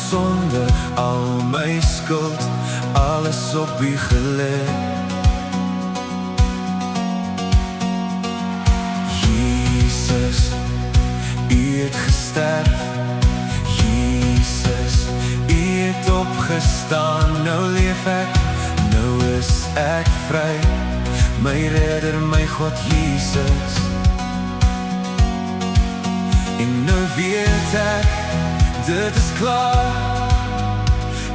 sonde, al my skuld, alles op U gelê. Jesus, U het gesterf. Jesus, U het opgestaan. Nou leef ek, nou is ek vry. My redder, my God Jesus. En nou weet ek, dit is klaar.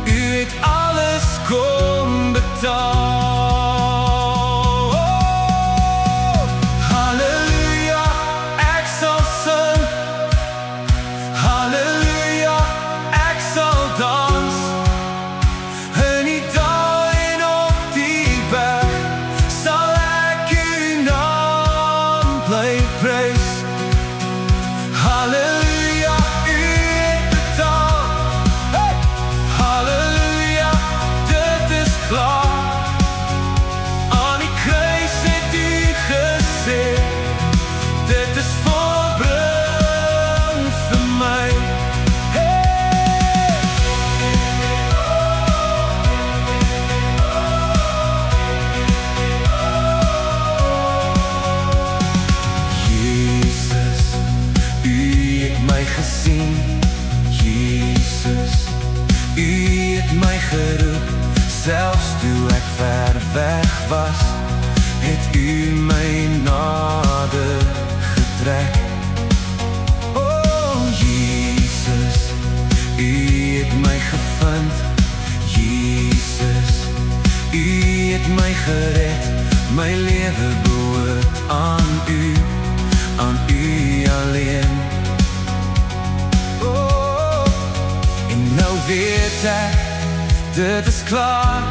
U het alles kom betaal. Oh, halleluja, ek sal sing. Halleluja, ek sal dans. In die dal en op die berg sal ek U naam bly prys. Halleluja, U het betaal. Hey! Halleluja, dit is klaar. Aan die kruis het U gesê, dit is volbring vir my. Hey! Jesus, U het my gesien. Jesus, U het my geroep. Selfs toe ek ver weg was, het U my nader getrek. Oh Jesus, U het my gevind. Jesus, U het my gered. My lewe behoort aan U alleen. Oh, en nou weet ek, dit is klaar.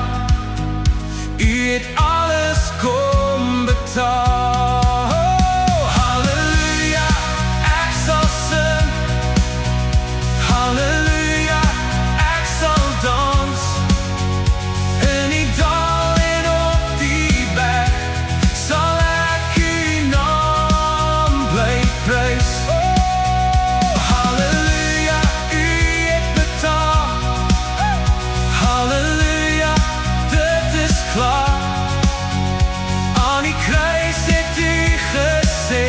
U het alles kom betaal. Oh, halleluja, ek sal sing. Halleluja, ek sal dans. In die dal en op die berg sal ek U naam bly prys. Oh, halleluja, U het betaal. Halleluja, dit is klaar. Aan die kruis het U gesê,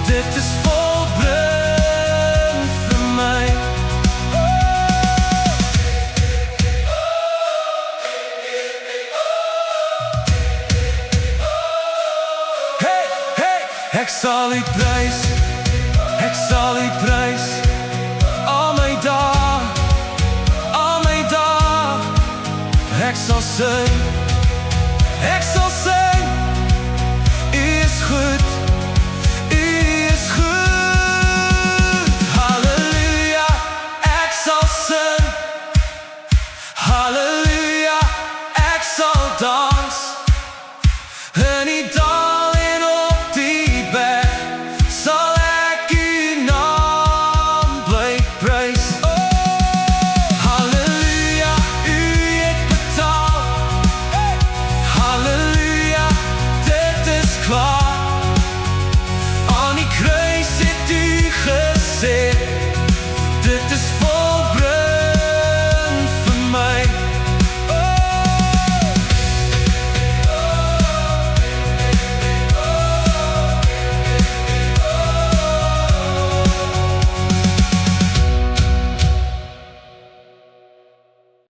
dit is volbring vir my. Hey, hey, ek sal U prys. Ek sal U prys. Al my dae, al my dae. Ek sal sing.